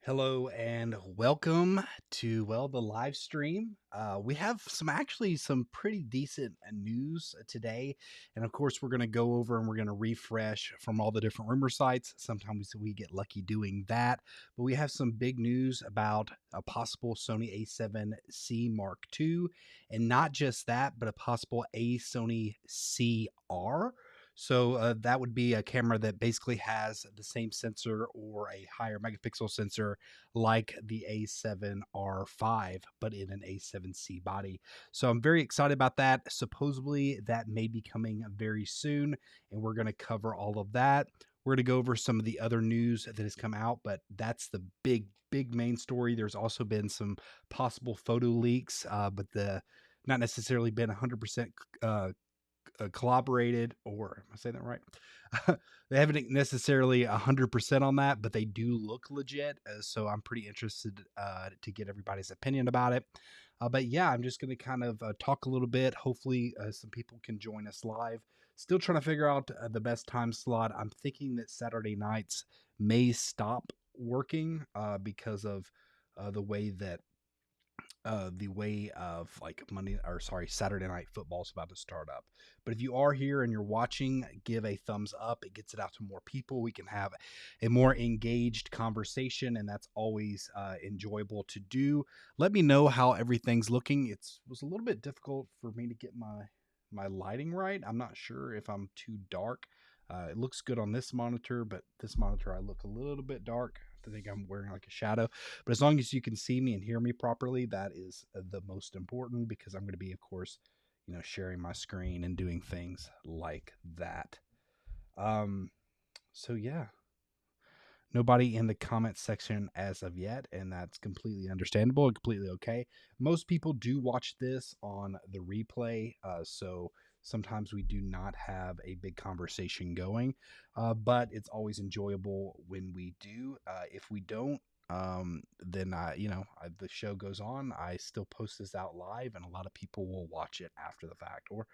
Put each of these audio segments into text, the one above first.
Hello and welcome to the live stream. We have some pretty decent news today, and of course we're going to go over and we're going to refresh from all the different rumor sites. Sometimes we get lucky doing that, but we have some big news about a possible Sony A7C Mark II, and not just that, but a possible Sony CR. So that would be a camera that basically has the same sensor or a higher megapixel sensor like the A7R5, but in an A7C body. So I'm very excited about that. Supposedly that may be coming very soon, and we're going to cover all of that. We're going to go over some of the other news that has come out, but that's the big main story. There's also been some possible photo leaks, but the not necessarily been 100% collaborated, or am I saying that right? They haven't necessarily 100% on that, but they do look legit. So I'm pretty interested to get everybody's opinion about it. But yeah, I'm just going to kind of talk a little bit. Hopefully, some people can join us live. Still trying to figure out the best time slot. I'm thinking that Saturday nights may stop working because of the way of like Saturday night football is about to start up. But if you are here and you're watching, give a thumbs up. It gets it out to more people. We can have a more engaged conversation, and that's always enjoyable to do. Let me know how everything's looking. It was a little bit difficult for me to get my lighting right. I'm not sure if I'm too dark. It looks good on this monitor, but this monitor I look a little bit dark. I think I'm wearing like a shadow, but as long as you can see me and hear me properly, that is the most important, because I'm going to be, of course, sharing my screen and doing things like that. Um, so yeah, nobody in the comment section as of yet, and that's completely understandable and completely okay. Most people do watch this on the replay, so sometimes we do not have a big conversation going, but it's always enjoyable when we do. If we don't, then the show goes on. I still post this out live, and a lot of people will watch it after the fact, or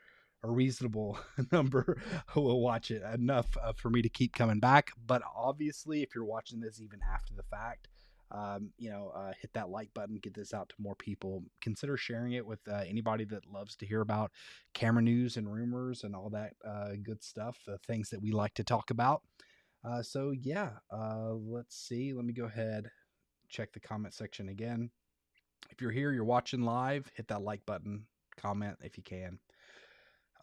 a reasonable number will watch it enough for me to keep coming back. But obviously, if you're watching this even after the fact, hit that like button, get this out to more people. Consider sharing it with anybody that loves to hear about camera news and rumors and all that good stuff, things that we like to talk about. Let's see. Let me go ahead, check the comment section again. If you're here, you're watching live, hit that like button, comment if you can.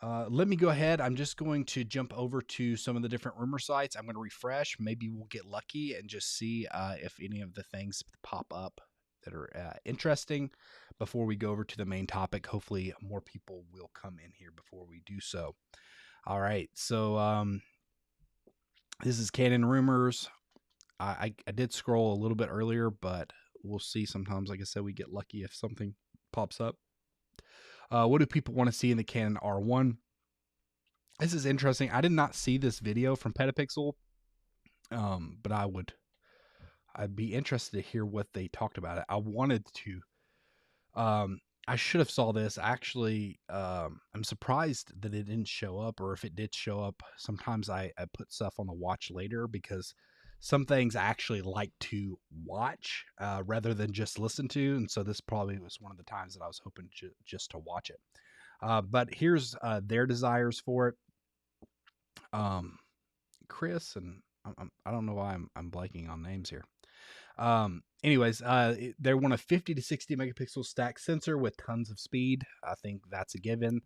Let me go ahead. I'm just going to jump over to some of the different rumor sites. I'm going to refresh. Maybe we'll get lucky and just see if any of the things pop up that are interesting before we go over to the main topic. Hopefully, more people will come in here before we do so. All right. So this is Canon rumors. I did scroll a little bit earlier, but we'll see. Sometimes, like I said, we get lucky if something pops up. What do people want to see in the Canon R1? This is interesting. I did not see this video from Petapixel, but I'd be interested to hear what they talked about it. I wanted to. I should have saw this. Actually, I'm surprised that it didn't show up, or if it did show up. Sometimes I put stuff on the watch later, because some things I actually like to watch rather than just listen to. And so this probably was one of the times that I was hoping just to watch it. But here's their desires for it. Chris and I don't know why I'm blanking on names here. They want a 50 to 60 megapixel stack sensor with tons of speed. I think that's a given.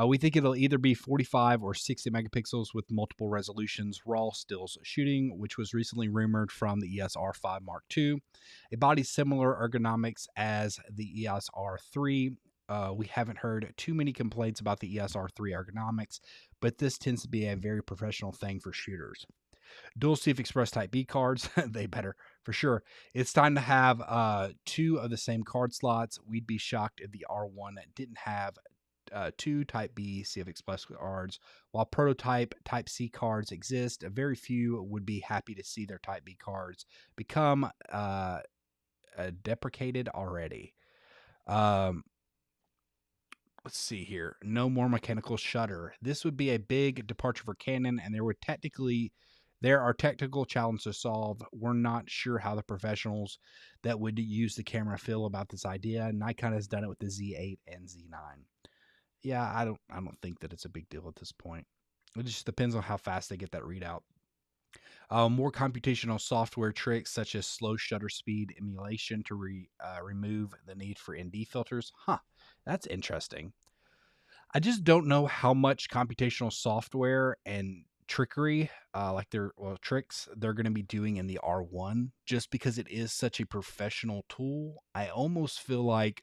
We think it'll either be 45 or 60 megapixels with multiple resolutions, raw stills shooting, which was recently rumored from the EOS R5 Mark II. A body similar ergonomics as the EOS R3. We haven't heard too many complaints about the EOS R3 ergonomics, but this tends to be a very professional thing for shooters. Dual CF Express Type B cards, they better for sure. It's time to have 2 of the same card slots. We'd be shocked if the R1 didn't have 2 Type B CF Express cards. While prototype Type C cards exist, very few would be happy to see their Type B cards become deprecated already. Let's see here. No more mechanical shutter. This would be a big departure for Canon, and there would technically There are technical challenges to solve. We're not sure how the professionals that would use the camera feel about this idea. Nikon has done it with the Z8 and Z9. Yeah, I don't think that it's a big deal at this point. It just depends on how fast they get that readout. More computational software tricks such as slow shutter speed emulation to remove the need for ND filters. Huh, that's interesting. I just don't know how much computational software and trickery, tricks they're going to be doing in the R1, just because it is such a professional tool. I almost feel like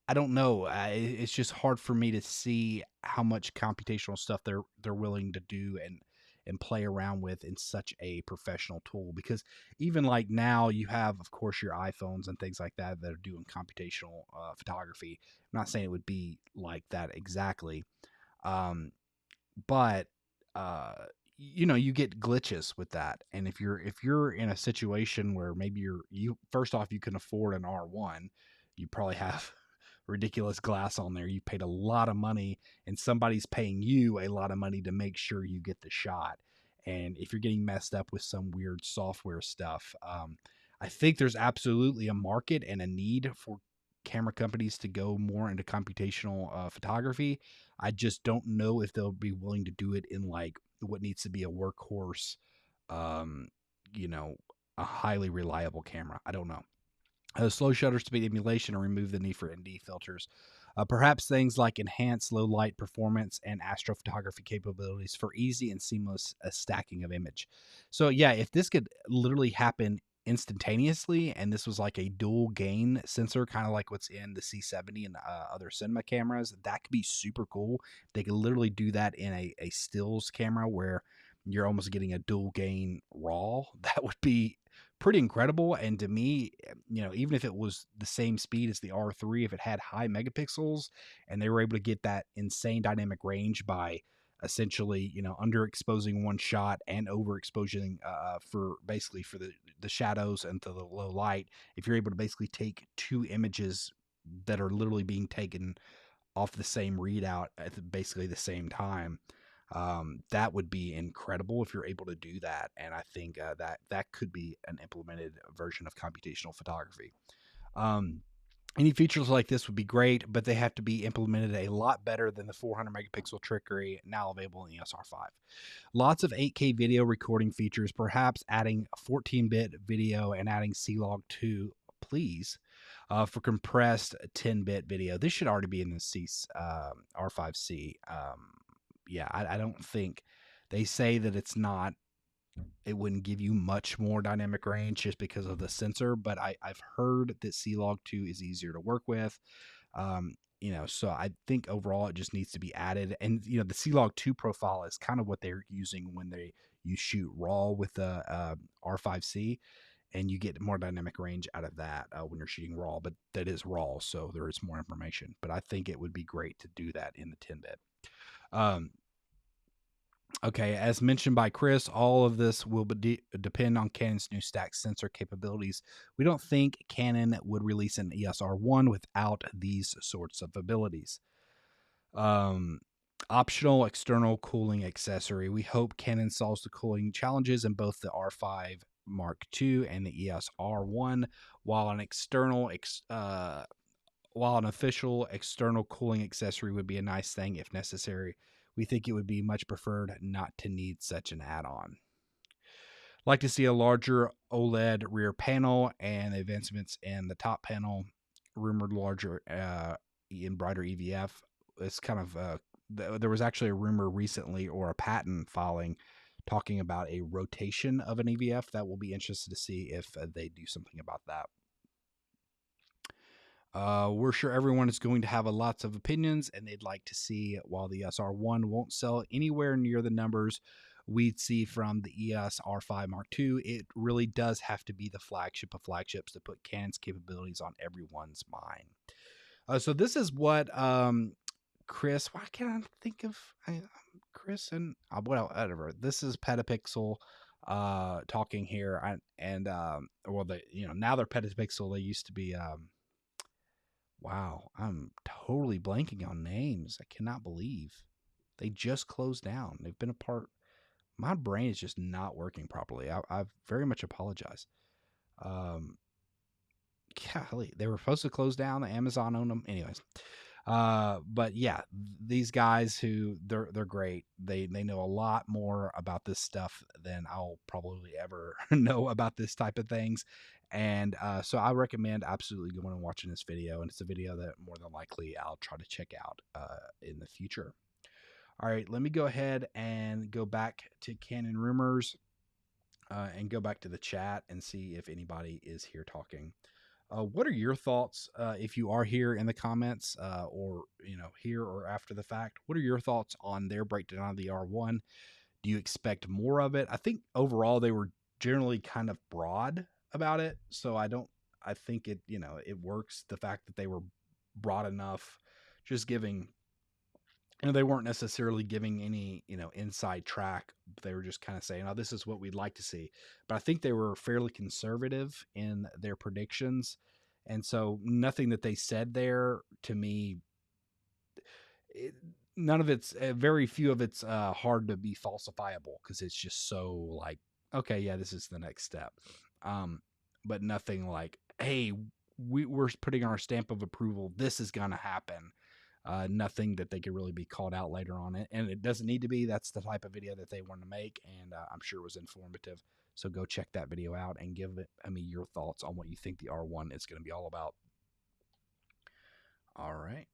I don't know. It's just hard for me to see how much computational stuff they're willing to do and play around with in such a professional tool. Because even like now, you have, of course, your iPhones and things like that that are doing computational photography. I'm not saying it would be like that exactly, um, but uh, you get glitches with that. And if you're in a situation where maybe you first off you can afford an R1, you probably have ridiculous glass on there. You paid a lot of money, and somebody's paying you a lot of money to make sure you get the shot. And if you're getting messed up with some weird software stuff, I think there's absolutely a market and a need for camera companies to go more into computational photography. I just don't know if they'll be willing to do it in like what needs to be a workhorse, um, you know, a highly reliable camera. I don't know. Slow shutter speed emulation and remove the need for ND filters. Perhaps things like enhanced low light performance and astrophotography capabilities for easy and seamless stacking of image. So, yeah, if this could literally happen instantaneously and this was like a dual gain sensor, kind of like what's in the C70 and other cinema cameras, that could be super cool. They could literally do that in a stills camera where you're almost getting a dual gain raw. That would be pretty incredible. And to me, even if it was the same speed as the R3, if it had high megapixels and they were able to get that insane dynamic range by essentially, underexposing one shot and overexposing for basically for the shadows and to the low light, if you're able to basically take two images that are literally being taken off the same readout at basically the same time, that would be incredible if you're able to do that. And I think that could be an implemented version of computational photography. Um, any features like this would be great, but they have to be implemented a lot better than the 400 megapixel trickery now available in EOS R5. Lots of 8K video recording features, perhaps adding 14-bit video and adding C-Log2, please, for compressed 10-bit video. This should already be in the R5C. Yeah, I don't think they say that it wouldn't give you much more dynamic range just because of the sensor, but I've heard that C-Log2 is easier to work with. So I think overall it just needs to be added. And, the C-Log2 profile is kind of what they're using when you shoot RAW with the R5C, and you get more dynamic range out of that when you're shooting RAW, but that is RAW, so there is more information. But I think it would be great to do that in the 10-bit. Okay, as mentioned by Chris, all of this will depend on Canon's new stack sensor capabilities. We don't think Canon would release an EOS R1 without these sorts of abilities. Optional external cooling accessory. We hope Canon solves the cooling challenges in both the R5 Mark II and the EOS R1, while an official external cooling accessory would be a nice thing if necessary. We think it would be much preferred not to need such an add-on. Like to see a larger OLED rear panel and advancements in the top panel, rumored larger and brighter EVF. It's kind of there was actually a rumor recently or a patent filing talking about a rotation of an EVF. That will be interested to see if they do something about that. We're sure everyone is going to have lots of opinions, and they'd like to see, while the EOS R1 won't sell anywhere near the numbers we'd see from the EOS R5 Mark II, it really does have to be the flagship of flagships to put Canon's capabilities on everyone's mind. So this is what Chris. Why can't I think of Chris and whatever? This is Petapixel talking here, now they're Petapixel. They used to be. Wow, I'm totally blanking on names. I cannot believe they just closed down. They've been apart. My brain is just not working properly. I very much apologize. Um, Golly, they were supposed to close down. Amazon owned them, anyways. But yeah, these guys who they're great. They know a lot more about this stuff than I'll probably ever know about this type of things. And so I recommend absolutely going and watching this video. And it's a video that more than likely I'll try to check out in the future. All right, let me go ahead and go back to Canon Rumors and go back to the chat and see if anybody is here talking. What are your thoughts if you are here in the comments or here or after the fact? What are your thoughts on their breakdown of the R1? Do you expect more of it? I think overall they were generally kind of broad about it, so I think it works. The fact that they were broad enough, just giving they weren't necessarily giving any, inside track. They were just kind of saying, "Oh, this is what we'd like to see." But I think they were fairly conservative in their predictions, and so nothing that they said there to me, it, none of it's very few of it's hard to be falsifiable because it's just so like, okay, yeah, this is the next step. But nothing like, hey, we're putting our stamp of approval. This is gonna happen. Nothing that they could really be called out later on it, and it doesn't need to be. That's the type of video that they want to make, and I'm sure it was informative. So go check that video out and give me your thoughts on what you think the R1 is going to be all about. All right.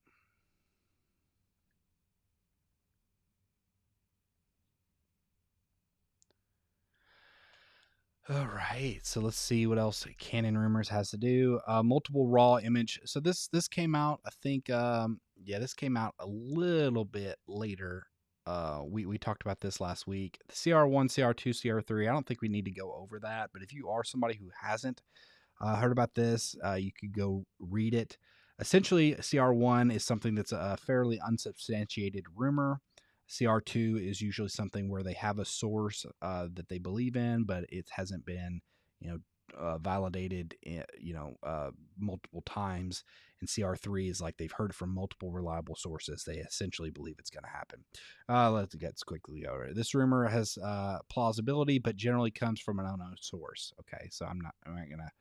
All right, so let's see what else Canon Rumors has to do. Multiple raw image. So this came out, I think. Yeah, this came out a little bit later. We talked about this last week. The CR1, CR2, CR3. I don't think we need to go over that, but if you are somebody who hasn't heard about this, you could go read it. Essentially, CR1 is something that's a fairly unsubstantiated rumor. CR2 is usually something where they have a source that they believe in, but it hasn't been, validated, multiple times. And CR3 is like they've heard from multiple reliable sources. They essentially believe it's going to happen. Let's get quickly over it. This rumor has plausibility, but generally comes from an unknown source. Okay, so I'm not going to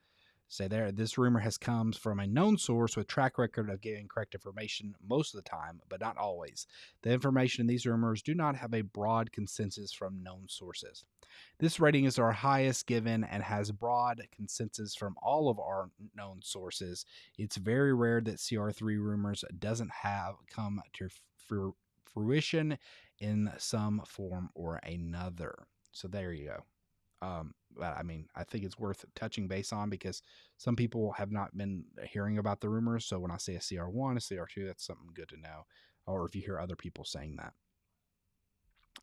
say there. This rumor has come from a known source with track record of giving correct information most of the time, but not always. The information in these rumors do not have a broad consensus from known sources. This rating is our highest given and has broad consensus from all of our known sources. It's very rare that CR3 rumors doesn't have come to fruition in some form or another. So there you go. But I mean, I think it's worth touching base on because some people have not been hearing about the rumors. So when I say a CR1, a CR2, that's something good to know. Or if you hear other people saying that.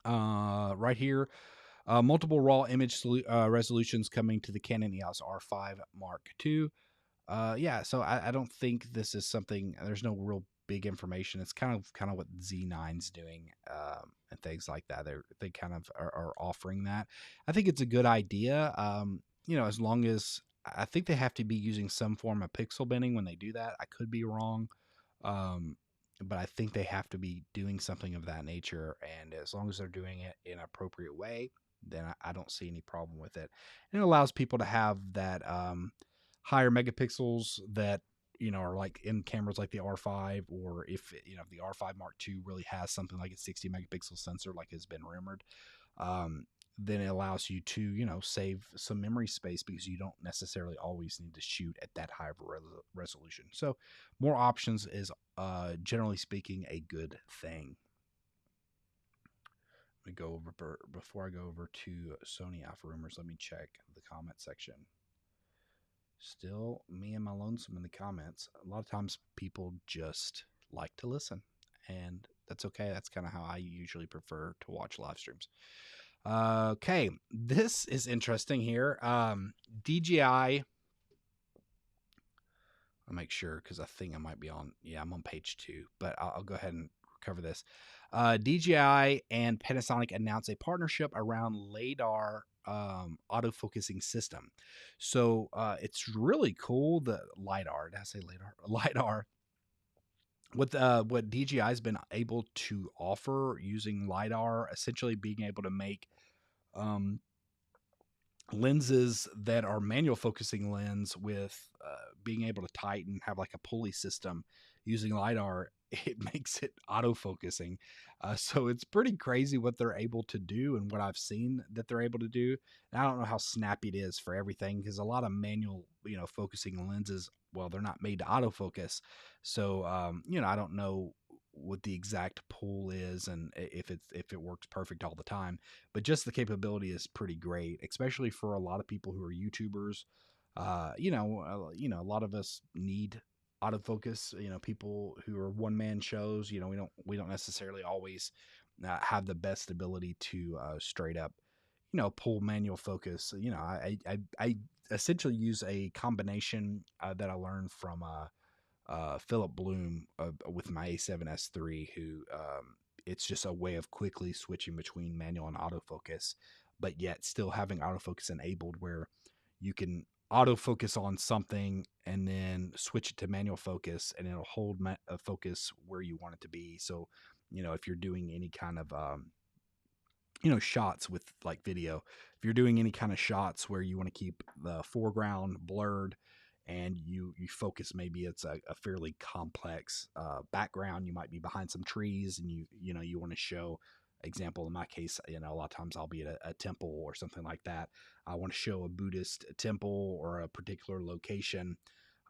Right here, multiple raw image resolutions coming to the Canon EOS R5 Mark II. Yeah, so I don't think this is something. There's no real big information. It's kind of what Z9's doing and things like that. They kind of are offering that. I think it's a good idea. As long as I think they have to be using some form of pixel binning when they do that. I could be wrong, but I think they have to be doing something of that nature. And as long as they're doing it in an appropriate way, then I don't see any problem with it. And it allows people to have that. Higher megapixels that are like in cameras like the R5, or if the R5 Mark II really has something like a 60 megapixel sensor like has been rumored, then it allows you to save some memory space because you don't necessarily always need to shoot at that high of a resolution. So more options is generally speaking a good thing. Let me go over before I go over to Sony Alpha rumors. Let me check the comment section. Still me and my lonesome in the comments. A lot of times people just like to listen, and that's okay. That's kind of how I usually prefer to watch live streams. Okay, this is interesting here. DJI. I'll make sure because I think I might be on. Yeah, I'm on page 2, but I'll go ahead and cover this. DJI and Panasonic announced a partnership around LiDAR autofocusing system. So it's really cool. The LiDAR, did I say LiDAR? LiDAR. What DJI has been able to offer using LiDAR, essentially being able to make Um, Lenses that are manual focusing lens with being able to tighten, have like a pulley system using LiDAR, it makes it auto focusing. So it's pretty crazy what they're able to do and what I've seen that they're able to do. And I don't know how snappy it is for everything because a lot of manual, focusing lenses, well, they're not made to autofocus. So, I don't know what the exact pull is and if it works perfect all the time, but just the capability is pretty great, especially for a lot of people who are YouTubers. A lot of us need autofocus. People who are one man shows. We don't necessarily always have the best ability to straight up, pull manual focus. I essentially use a combination that I learned from Philip Bloom with my A7S3, who it's just a way of quickly switching between manual and autofocus, but yet still having autofocus enabled where you can autofocus on something and then switch it to manual focus and it'll hold focus where you want it to be. So, if you're doing any kind of shots with like video, if you're doing any kind of shots where you want to keep the foreground blurred and you focus, maybe it's a fairly complex background, you might be behind some trees and you want to show, example in my case, a lot of times I'll be at a temple or something like that. I want to show a Buddhist temple or a particular location,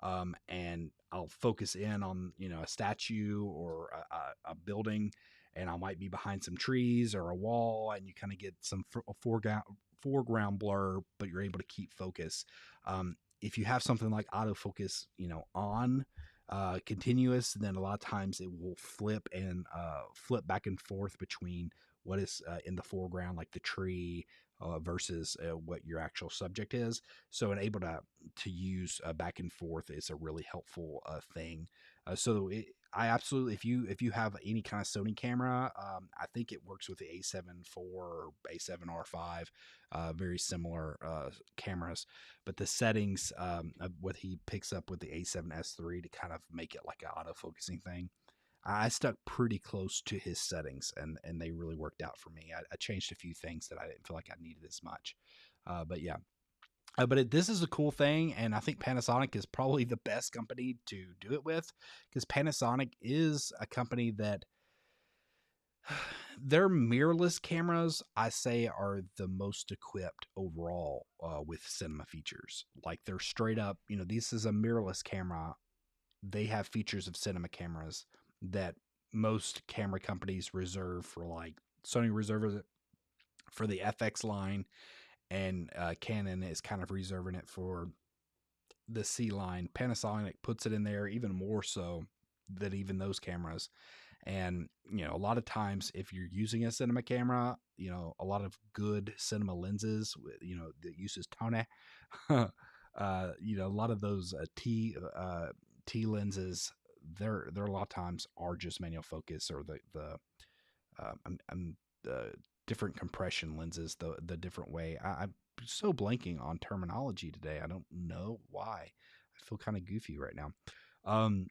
and I'll focus in on a statue or a building, and I might be behind some trees or a wall, and you kind of get some foreground blur, but you're able to keep focus. If you have something like autofocus, on continuous, then a lot of times it will flip back and forth between what is in the foreground, like the tree, versus what your actual subject is. So, and able to use back and forth is a really helpful thing. I absolutely, if you have any kind of Sony camera, I think it works with the A7 IV or A7R5, very similar cameras. But the settings, of what he picks up with the A7S3 to kind of make it like an autofocusing thing, I stuck pretty close to his settings, and they really worked out for me. I changed a few things that I didn't feel like I needed as much, but yeah. This is a cool thing, and I think Panasonic is probably the best company to do it with, because Panasonic is a company that their mirrorless cameras, I say, are the most equipped overall with cinema features. Like they're straight up, this is a mirrorless camera. They have features of cinema cameras that most camera companies reserve for, like Sony reserves it for the FX line, and Canon is kind of reserving it for the C line. Panasonic puts it in there even more so than even those cameras. And, a lot of times if you're using a cinema camera, a lot of good cinema lenses, that uses Tone, a lot of those T lenses, they're a lot of times are just manual focus, or the different compression lenses, the different way. I'm so blanking on terminology today. I don't know why. I feel kind of goofy right now. Um,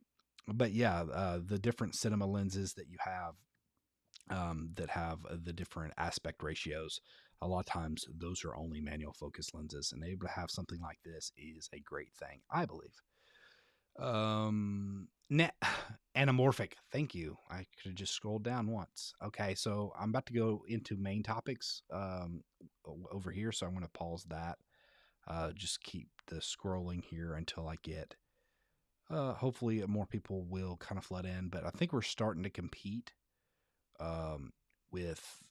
but yeah, the different cinema lenses that you have, that have the different aspect ratios. A lot of times, those are only manual focus lenses, and able to have something like this is a great thing, I believe. Net anamorphic. Thank you. I could have just scrolled down once. Okay, so I'm about to go into main topics over here, so I'm going to pause that. Just keep the scrolling here until I get. Hopefully, more people will kind of flood in, but I think we're starting to compete with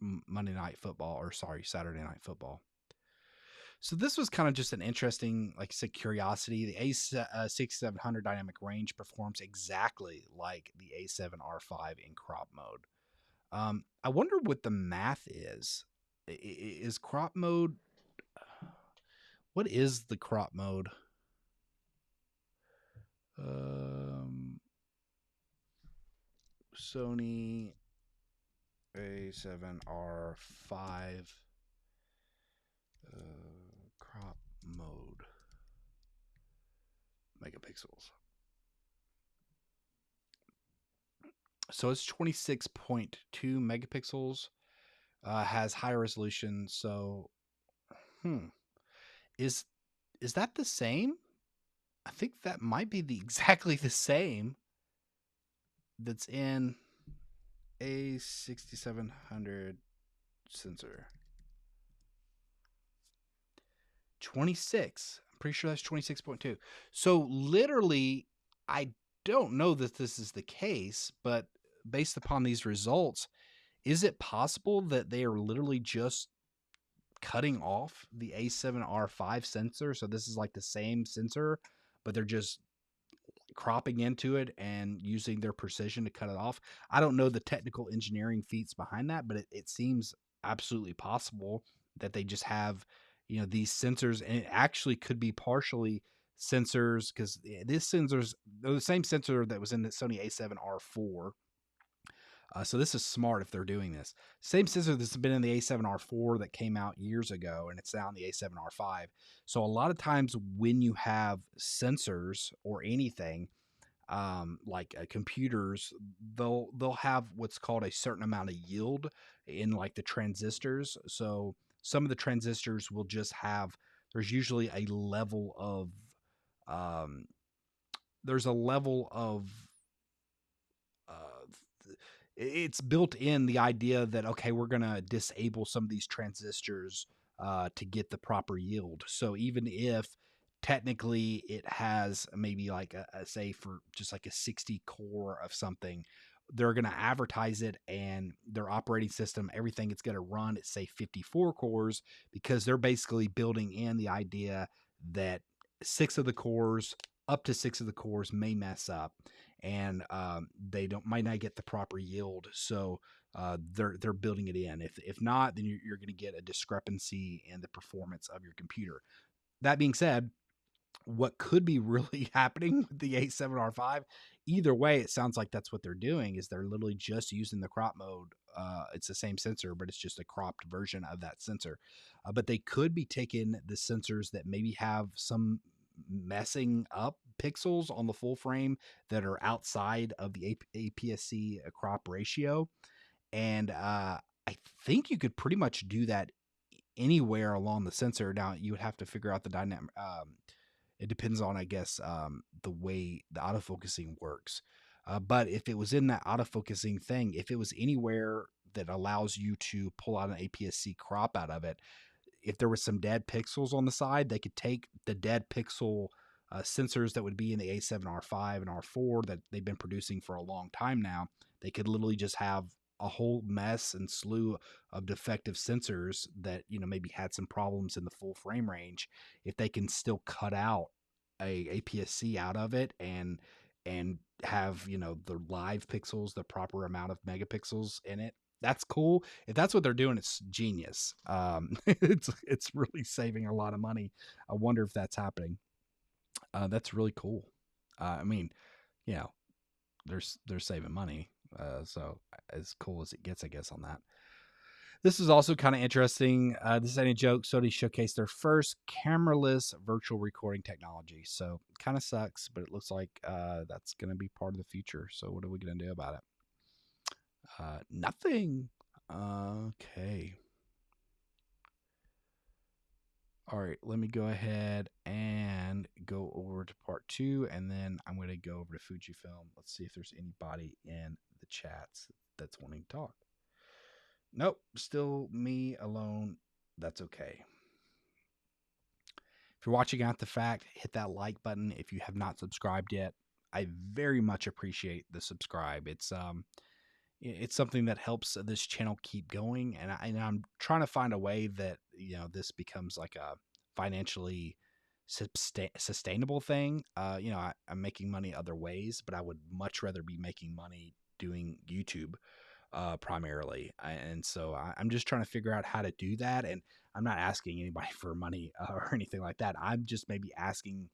Monday Night Football, or sorry, Saturday Night Football. So this was kind of just an interesting, like I said, curiosity. The A6700 dynamic range performs exactly like the A7R5 in crop mode. I wonder what the math is. Is crop mode? What is the crop mode? Sony A7R5 crop mode megapixels. So it's 26.2 megapixels, has high resolution. So, hmm, is is that the same? I think that might be the exactly the same that's in a 6700 sensor. 26. I'm pretty sure that's 26.2. So literally, I don't know that this is the case, but based upon these results, is it possible that they are literally just cutting off the A7R5 sensor? So this is like the same sensor, but they're just cropping into it and using their precision to cut it off. I don't know the technical engineering feats behind that, but it seems absolutely possible that they just have, these sensors, and it actually could be partially sensors because this sensor's the same sensor that was in the Sony A7R4. So this is smart if they're doing this. Same sensor that's been in the A7R4 that came out years ago, and it's now in the A7R5. So a lot of times when you have sensors or anything, like computers, they'll have what's called a certain amount of yield in like the transistors. So some of the transistors will just have. There's usually a level of um, there's a level of it's built in the idea that okay, we're gonna disable some of these transistors to get the proper yield. So even if technically it has maybe like a say for just like a 60 core of something, they're gonna advertise it and their operating system, everything it's gonna run at say 54 cores because they're basically building in the idea that six of the cores up to six of the cores may mess up and they might not get the proper yield. So they're building it in. If not, then you're going to get a discrepancy in the performance of your computer. That being said, what could be really happening with the A7R5, either way, it sounds like that's what they're doing is they're literally just using the crop mode. It's the same sensor, but it's just a cropped version of that sensor. But they could be taking the sensors that maybe have some messing up pixels on the full frame that are outside of the APS-C crop ratio. And I think you could pretty much do that anywhere along the sensor. Now you would have to figure out the dynamic. It depends on, I guess, the way the autofocusing works. But if it was in that autofocusing thing, if it was anywhere that allows you to pull out an APS-C crop out of it, if there was some dead pixels on the side, they could take the dead pixel sensors that would be in the A7R5 and R4 that they've been producing for a long time now. They could literally just have a whole mess and slew of defective sensors that maybe had some problems in the full frame range. If they can still cut out a APS-C out of it and have the live pixels, the proper amount of megapixels in it, that's cool. If that's what they're doing, it's genius. It's really saving a lot of money. I wonder if that's happening. That's really cool. I mean, you know, they're saving money. So as cool as it gets, I guess, on that. This is also kind of interesting. This ain't a joke. Sony showcased their first cameraless virtual recording technology. So kind of sucks, but it looks like that's going to be part of the future. So what are we going to do about it? Nothing. Okay. All right, let me go ahead and go over to part 2, and then I'm going to go over to Fujifilm. Let's see if there's anybody in the chats that's wanting to talk. Nope, still me alone. That's okay. If you're watching Out the Fact, hit that like button. If you have not subscribed yet, I very much appreciate the subscribe. It's something that helps this channel keep going, and I'm trying to find a way that this becomes like a financially sustainable thing. I'm making money other ways, but I would much rather be making money doing YouTube primarily, and so I'm just trying to figure out how to do that. And I'm not asking anybody for money or anything like that. I'm just maybe asking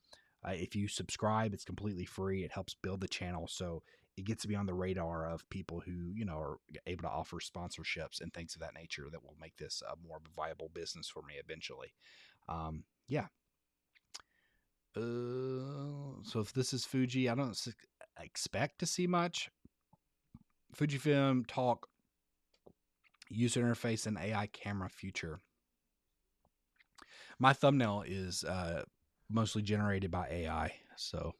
if you subscribe, it's completely free. It helps build the channel, so it gets to be on the radar of people who are able to offer sponsorships and things of that nature that will make this a more viable business for me eventually. Yeah. So if this is Fuji, I don't expect to see much. Fujifilm talk user interface and AI camera future. My thumbnail is mostly generated by AI, so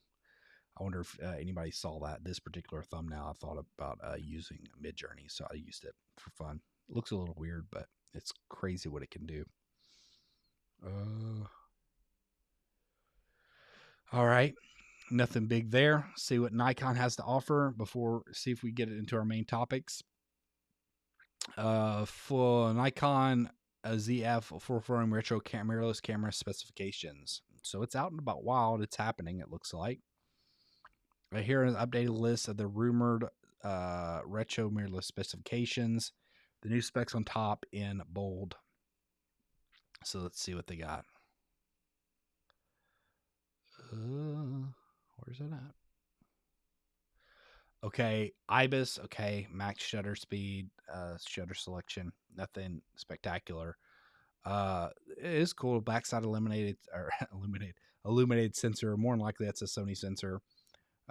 I wonder if anybody saw that. This particular thumbnail, I thought about using Midjourney, so I used it for fun. It looks a little weird, but it's crazy what it can do. All right, nothing big there. See what Nikon has to offer see if we get it into our main topics. For Nikon ZF 4 frame retro mirrorless camera specifications. So it's out and about wild. It's happening, it looks like. Right here is an updated list of the rumored retro mirrorless specifications. The new specs on top in bold. So let's see what they got. Where's it at? Okay, IBIS. Okay, max shutter speed, shutter selection. Nothing spectacular. It is cool. Backside illuminated or illuminated sensor. More than likely, that's a Sony sensor.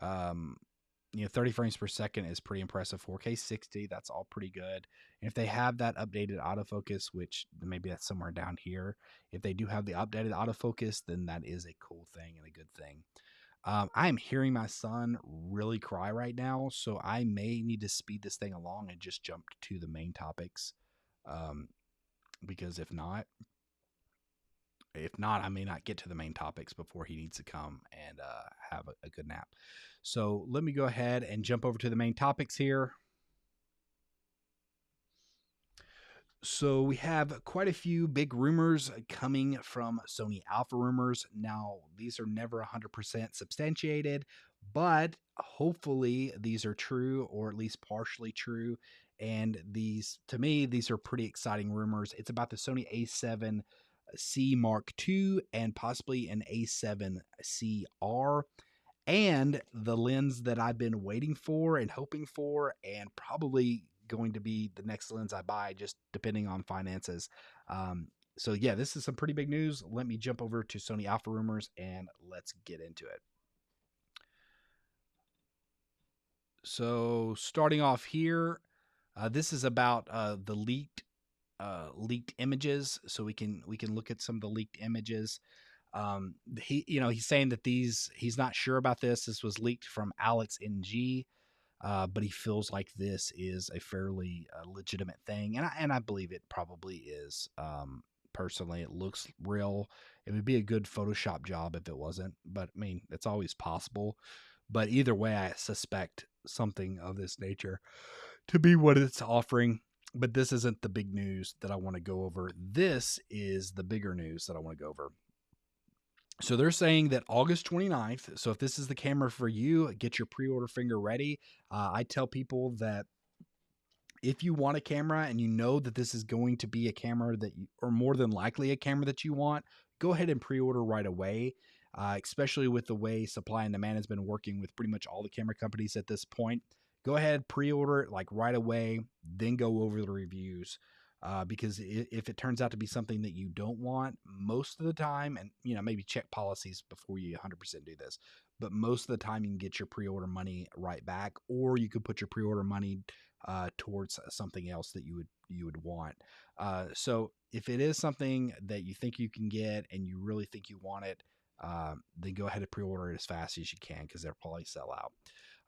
30 frames per second is pretty impressive. 4K 60, that's all pretty good. And if they have that updated autofocus, which maybe that's somewhere down here, if they do have the updated autofocus, then that is a cool thing and a good thing. I am hearing my son really cry right now, so I may need to speed this thing along and just jump to the main topics. Because if not, I may not get to the main topics before he needs to come and have a good nap. So let me go ahead and jump over to the main topics here. So we have quite a few big rumors coming from Sony Alpha rumors. Now, these are never 100% substantiated, but hopefully these are true, or at least partially true. And these, to me, these are pretty exciting rumors. It's about the Sony A7C Mark II and possibly an A7CR, and the lens that I've been waiting for and hoping for, and probably going to be the next lens I buy, just depending on finances. So yeah, this is some pretty big news. Let me jump over to Sony Alpha rumors and let's get into it. So starting off here, this is about the leaked images. So we can look at some of the leaked images. He's saying that he's not sure about this. This was leaked from Alex NG. But he feels like this is a fairly legitimate thing, and I believe it probably is. Personally, it looks real. It would be a good Photoshop job if it wasn't, but I mean, it's always possible. But either way, I suspect something of this nature to be what it's offering. But this isn't the big news that I want to go over. This is the bigger news that I want to go over. So they're saying that August 29th. So if this is the camera for you, get your pre-order finger ready. I tell people that if you want a camera and you know that this is going to be a camera that you, or more than likely a camera that you want, go ahead and pre-order right away. Especially with the way supply and demand has been working with pretty much all the camera companies at this point. Go ahead, pre-order it like right away, then go over the reviews. Because if it turns out to be something that you don't want, most of the time, and maybe check policies before you 100% do this, but most of the time you can get your pre-order money right back, or you could put your pre-order money towards something else that you would want. So if it is something that you think you can get and you really think you want it, then go ahead and pre-order it as fast as you can, because they'll probably sell out.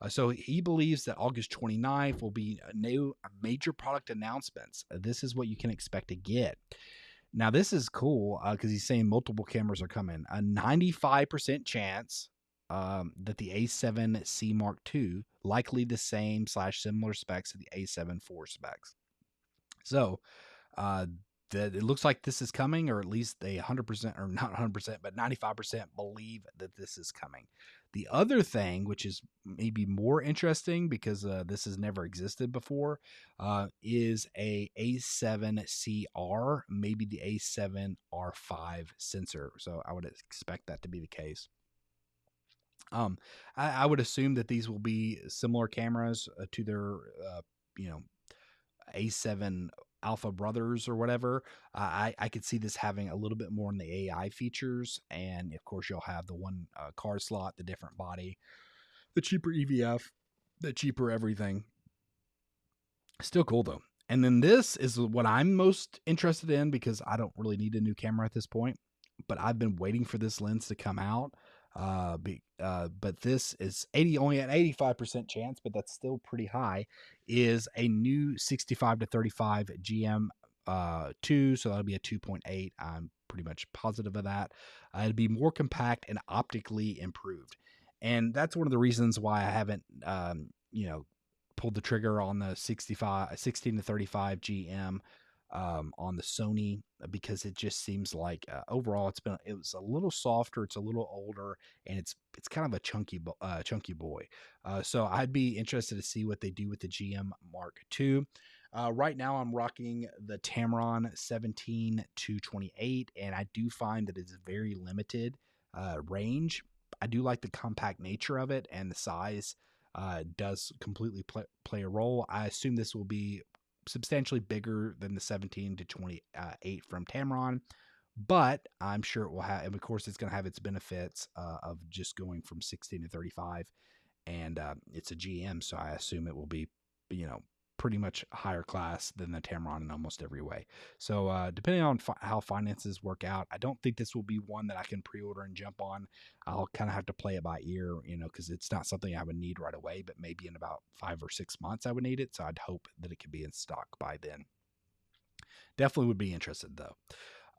So he believes that August 29th will be new major product announcements. This is what you can expect to get. Now, this is cool because he's saying multiple cameras are coming. A 95% chance that the A7C Mark II, likely the same / similar specs to the A7 IV specs. So that it looks like this is coming, or at least they 100%, or not 100%, but 95% believe that this is coming. The other thing, which is maybe more interesting because this has never existed before, is a A7CR, maybe the A7R5 sensor. So I would expect that to be the case. I would assume that these will be similar cameras to their, A7 Alpha Brothers or whatever. I could see this having a little bit more in the AI features, and of course you'll have the one card slot, the different body, the cheaper EVF, the cheaper everything. Still cool though. And then this is what I'm most interested in because I don't really need a new camera at this point, but I've been waiting for this lens to come out. But this is only an 85% chance, but that's still pretty high. Is a new 65 to 35 GM 2, so that'll be a 2.8. I'm pretty much positive of that. It'd be more compact and optically improved, and that's one of the reasons why I haven't, pulled the trigger on the 16 to 35 GM on the Sony, because it just seems like overall it was a little softer, it's a little older, and it's kind of a chunky boy. So I'd be interested to see what they do with the GM Mark II. Right now, I'm rocking the Tamron 17 to 28, and I do find that it's very limited range. I do like the compact nature of it, and the size does completely play a role. I assume this will be substantially bigger than the 17 to 28 from Tamron, but I'm sure it will have, and of course, it's going to have its benefits of just going from 16 to 35, and it's a GM, so I assume it will be, you know, pretty much higher class than the Tamron in almost every way. So depending on how finances work out, I don't think this will be one that I can pre-order and jump on. I'll kind of have to play it by ear, because it's not something I would need right away, but maybe in about 5 or 6 months I would need it. So I'd hope that it could be in stock by then. Definitely would be interested though.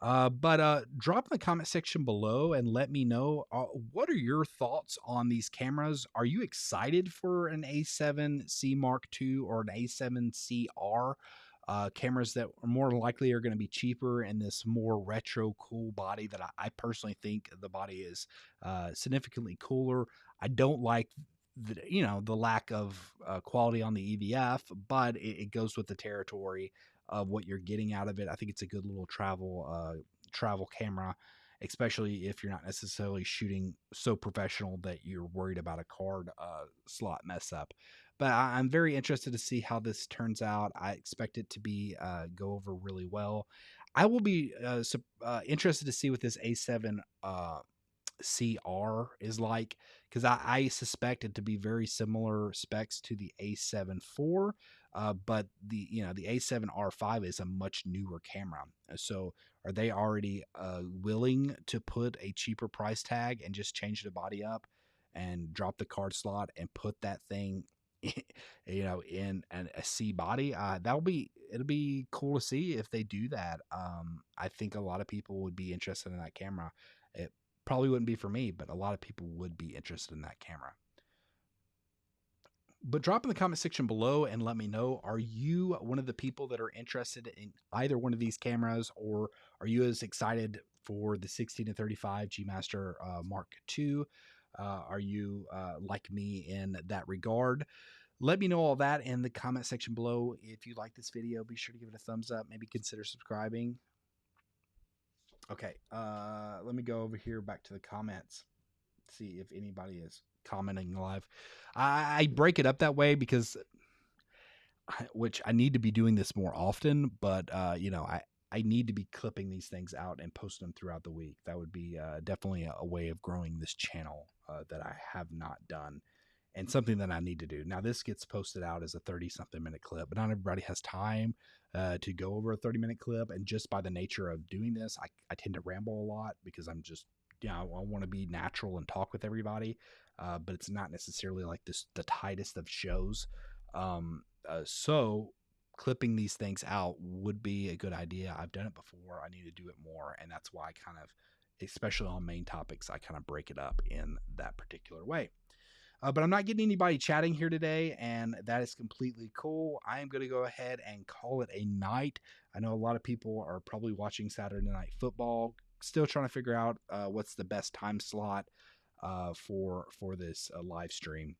But drop in the comment section below and let me know, what are your thoughts on these cameras. Are you excited for an A7C Mark II or an A7CR? Cameras that are more likely are going to be cheaper in this more retro cool body that I personally think the body is significantly cooler. I don't like the lack of quality on the EVF, but it goes with the territory of what you're getting out of it. I think it's a good little travel camera, especially if you're not necessarily shooting so professional that you're worried about a card slot mess up. But I'm very interested to see how this turns out. I expect it to be go over really well. I will be interested to see what this A7 CR is like, because I suspect it to be very similar specs to the A7 IV, but the A7 R5 is a much newer camera. So are they already willing to put a cheaper price tag and just change the body up and drop the card slot and put that thing in a C body? It'll be cool to see if they do that. I think a lot of people would be interested in that camera. It probably wouldn't be for me, but a lot of people would be interested in that camera. But drop in the comment section below and let me know, are you one of the people that are interested in either one of these cameras, or are you as excited for the 16 to 35 G Master Mark II? Are you like me in that regard? Let me know all that in the comment section below. If you like this video, be sure to give it a thumbs up. Maybe consider subscribing. Okay, let me go over here back to the comments, see if anybody is commenting live. I break it up that way because which I need to be doing this more often, but I need to be clipping these things out and posting them throughout the week. That would be definitely a way of growing this channel that I have not done, and something that I need to do. Now, this gets posted out as a 30-something minute clip, but not everybody has time to go over a 30-minute clip. And just by the nature of doing this, I tend to ramble a lot because I'm just, I want to be natural and talk with everybody. But it's not necessarily like the tightest of shows. So clipping these things out would be a good idea. I've done it before. I need to do it more. And that's why I kind of, especially on main topics, I kind of break it up in that particular way. But I'm not getting anybody chatting here today, and that is completely cool. I am going to go ahead and call it a night. I know a lot of people are probably watching Saturday Night Football, still trying to figure out what's the best time slot for this live stream.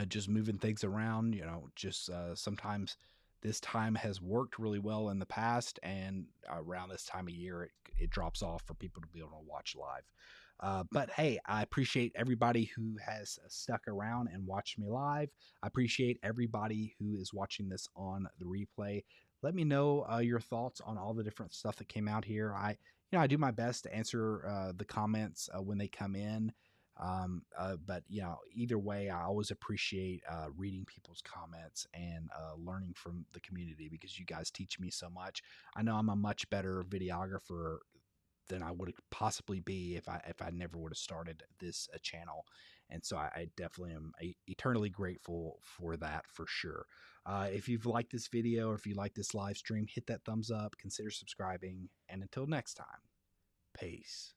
Just moving things around, just sometimes this time has worked really well in the past, and around this time of year, it drops off for people to be able to watch live. But hey, I appreciate everybody who has stuck around and watched me live. I appreciate everybody who is watching this on the replay. Let me know your thoughts on all the different stuff that came out here. I do my best to answer the comments when they come in. But either way, I always appreciate reading people's comments and learning from the community, because you guys teach me so much. I know I'm a much better videographer than I would possibly be if I never would have started this channel. And so I definitely am eternally grateful for that, for sure. If you've liked this video, or if you like this live stream, hit that thumbs up, consider subscribing, and until next time, peace.